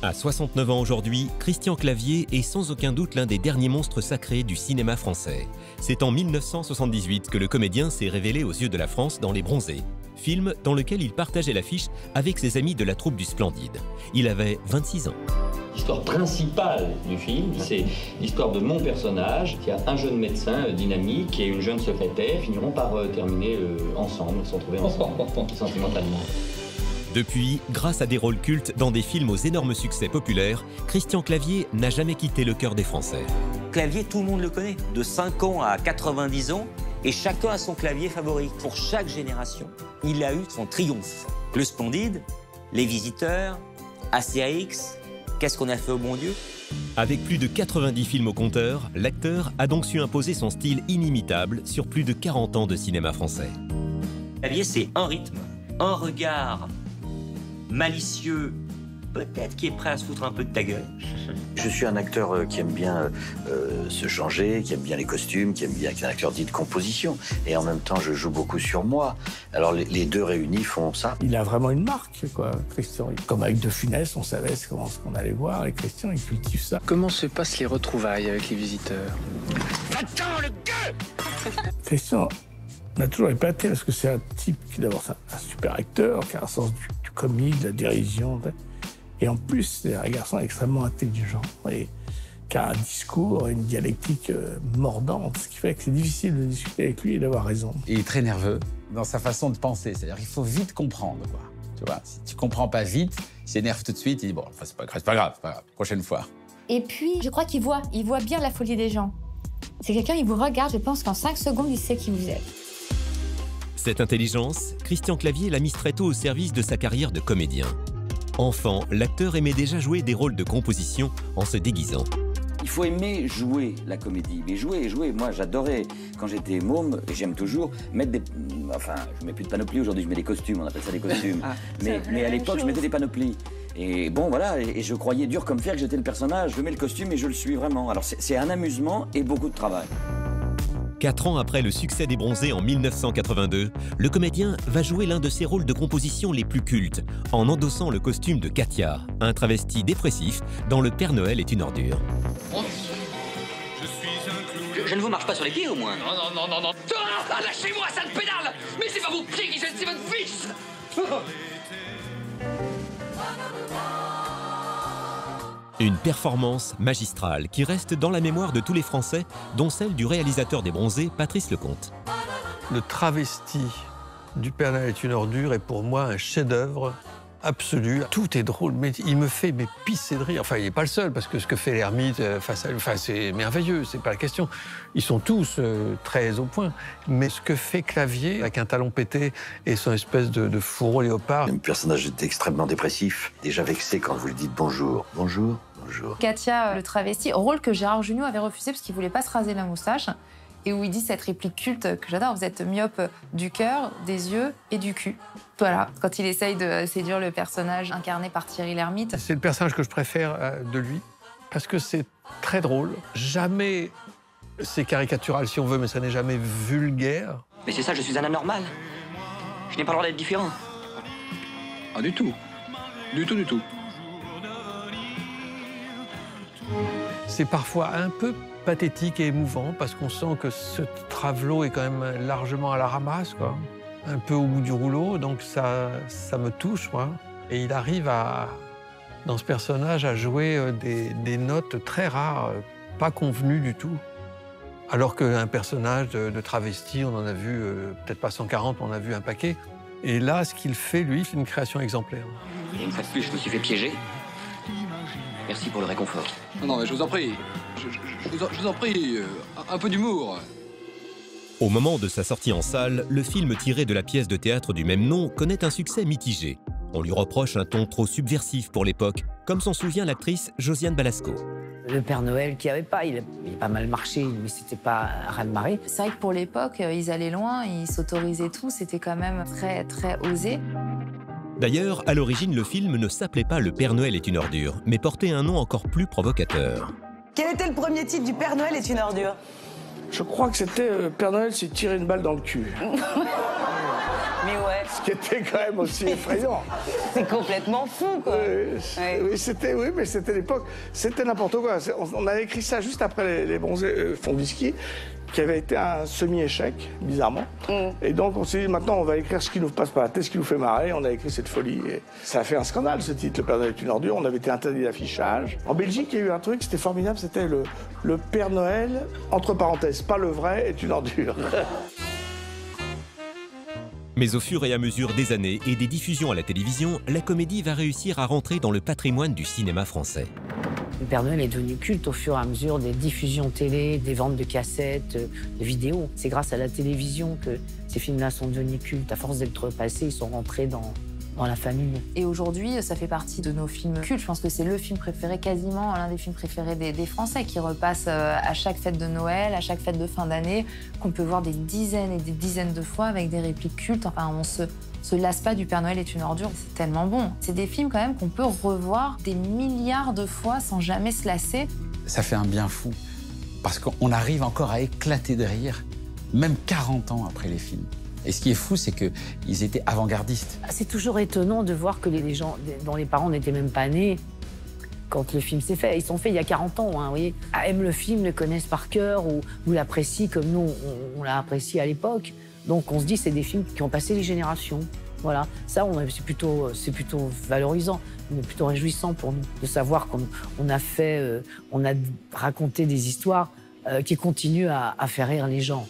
À 69 ans aujourd'hui, Christian Clavier est sans aucun doute l'un des derniers monstres sacrés du cinéma français. C'est en 1978 que le comédien s'est révélé aux yeux de la France dans Les Bronzés, film dans lequel il partageait l'affiche avec ses amis de la troupe du Splendide. Il avait 26 ans. L'histoire principale du film, c'est l'histoire de mon personnage, qui a un jeune médecin dynamique et une jeune secrétaire, finiront par terminer ensemble, se retrouver ensemble, sentimentalement. Depuis, grâce à des rôles cultes dans des films aux énormes succès populaires, Christian Clavier n'a jamais quitté le cœur des Français. Clavier, tout le monde le connaît, de 5 ans à 90 ans, et chacun a son clavier favori. Pour chaque génération, il a eu son triomphe. Le Splendide, Les Visiteurs, Astérix, Qu'est-ce qu'on a fait au bon Dieu? Avec plus de 90 films au compteur, l'acteur a donc su imposer son style inimitable sur plus de 40 ans de cinéma français. Clavier, c'est un rythme, un regard malicieux, peut-être qui est prêt à se foutre un peu de ta gueule. Je suis un acteur qui aime bien se changer, qui aime bien les costumes, qui est un acteur dit de composition. Et en même temps, je joue beaucoup sur moi. Alors les deux réunis font ça. Il a vraiment une marque, quoi, Christian. Comme avec De Funès, on savait ce qu'on allait voir. Et Christian, il cultive ça. Comment se passent les retrouvailles avec les visiteurs? Attends, le gueux! Christian m'a toujours épaté parce que c'est un type qui, d'abord, c'est un super acteur, qui a un sens du comique, de la dérision. Et en plus, c'est un garçon extrêmement intelligent et qui a un discours, une dialectique mordante, ce qui fait que c'est difficile de discuter avec lui et d'avoir raison. Il est très nerveux dans sa façon de penser, c'est-à-dire qu'il faut vite comprendre, quoi. Tu vois, si tu comprends pas vite, il s'énerve tout de suite, il dit bon, enfin, c'est pas grave, prochaine fois. Et puis, je crois qu'il voit bien la folie des gens. C'est quelqu'un, il vous regarde, je pense qu'en 5 secondes, il sait qui vous êtes. Cette intelligence, Christian Clavier l'a mise très tôt au service de sa carrière de comédien. Enfant, l'acteur aimait déjà jouer des rôles de composition en se déguisant. Il faut aimer jouer la comédie. Mais jouer. Moi, j'adorais, quand j'étais môme, et j'aime toujours, mettre des... Enfin, je mets plus de panoplie aujourd'hui, je mets des costumes, on appelle ça des costumes. mais à l'époque, je mettais des panoplies. Et bon, voilà, et je croyais dur comme fer que j'étais le personnage. Je mets le costume et je le suis vraiment. Alors, c'est un amusement et beaucoup de travail. 4 ans après le succès des Bronzés en 1982, le comédien va jouer l'un de ses rôles de composition les plus cultes, en endossant le costume de Katia, un travesti dépressif dans Le Père Noël est une ordure. Je ne vous marche pas sur les pieds, au moins. Non. Ah, lâchez-moi, sale pédale! Mais c'est pas vos pieds qui gênent, c'est votre fils! Une performance magistrale qui reste dans la mémoire de tous les Français, dont celle du réalisateur des Bronzés, Patrice Lecomte. Le travesti du Père Noël est une ordure est pour moi un chef-d'œuvre absolu. Tout est drôle, mais il me fait pisser de rire. Enfin, il n'est pas le seul, parce que ce que fait l'ermite face à lui, c'est merveilleux, c'est pas la question. Ils sont tous très au point. Mais ce que fait Clavier, avec un talon pété et son espèce de fourreau léopard... Le personnage est extrêmement dépressif, déjà vexé quand vous lui dites bonjour. Bonjour. Katia, le travesti, rôle que Gérard Jugnot avait refusé parce qu'il voulait pas se raser la moustache. Et où il dit cette réplique culte que j'adore, vous êtes myope du cœur, des yeux et du cul. Voilà, quand il essaye de séduire le personnage incarné par Thierry Lhermitte. C'est le personnage que je préfère de lui, parce que c'est très drôle. Jamais c'est caricatural si on veut, mais ça n'est jamais vulgaire. Mais c'est ça, je suis un anormal. Je n'ai pas le droit d'être différent. Ah, du tout. Du tout. C'est parfois un peu pathétique et émouvant, parce qu'on sent que ce travelot est quand même largement à la ramasse, quoi. Un peu au bout du rouleau, donc ça me touche, moi. Et il arrive dans ce personnage, à jouer des notes très rares, pas convenues du tout. Alors qu'un personnage de travesti, on en a vu peut-être pas 140, on en a vu un paquet. Et là, ce qu'il fait, lui, c'est une création exemplaire. Et une fois de plus, je me suis fait piéger. Merci pour le réconfort. Non, mais je vous en prie. Je vous en prie, un peu d'humour. Au moment de sa sortie en salle, le film tiré de la pièce de théâtre du même nom connaît un succès mitigé. On lui reproche un ton trop subversif pour l'époque, comme s'en souvient l'actrice Josiane Balasco. Le Père Noël qui avait pas, il a pas mal marché, mais c'était pas un raz-de-marée. C'est vrai que pour l'époque, ils allaient loin, ils s'autorisaient tout, c'était quand même très, très osé. D'ailleurs, à l'origine, le film ne s'appelait pas Le Père Noël est une ordure, mais portait un nom encore plus provocateur. Quel était le premier titre du Père Noël est une ordure? Je crois que c'était Père Noël s'est tiré une balle dans le cul. Mais ouais. Ce qui était quand même aussi effrayant. C'est complètement fou, quoi. Oui, mais c'était l'époque. C'était n'importe quoi. On avait écrit ça juste après les bronzés fonds de whisky, qui avait été un semi-échec, bizarrement. Et donc, on s'est dit, maintenant, on va écrire ce qui nous passe par la tête, ce qui nous fait marrer. On a écrit cette folie. Et ça a fait un scandale, ce titre, Le Père Noël est une ordure. On avait été interdit d'affichage. En Belgique, il y a eu un truc, c'était formidable, c'était le Père Noël, entre parenthèses, pas le vrai, est une ordure. Mais au fur et à mesure des années et des diffusions à la télévision, la comédie va réussir à rentrer dans le patrimoine du cinéma français. Le Père Noël est devenu culte au fur et à mesure des diffusions télé, des ventes de cassettes, de vidéos. C'est grâce à la télévision que ces films-là sont devenus cultes. À force d'être repassés, ils sont rentrés dans la famille. Et aujourd'hui, ça fait partie de nos films cultes. Je pense que c'est le film préféré, quasiment l'un des films préférés des Français, qui repasse à chaque fête de Noël, à chaque fête de fin d'année, qu'on peut voir des dizaines et des dizaines de fois avec des répliques cultes. Enfin, on se lasse pas du Père Noël est une ordure. C'est tellement bon. C'est des films quand même qu'on peut revoir des milliards de fois sans jamais se lasser. Ça fait un bien fou, parce qu'on arrive encore à éclater de rire, même 40 ans après les films. Et ce qui est fou, c'est qu'ils étaient avant-gardistes. C'est toujours étonnant de voir que les gens dont les parents n'étaient même pas nés quand le film s'est fait. Ils sont faits il y a 40 ans, hein, vous voyez. Aiment le film, le connaissent par cœur ou l'apprécient comme nous, on l'a apprécié à l'époque. Donc on se dit c'est des films qui ont passé les générations. Voilà, ça c'est plutôt valorisant, mais plutôt réjouissant pour nous de savoir qu'on a raconté des histoires qui continuent à faire rire les gens.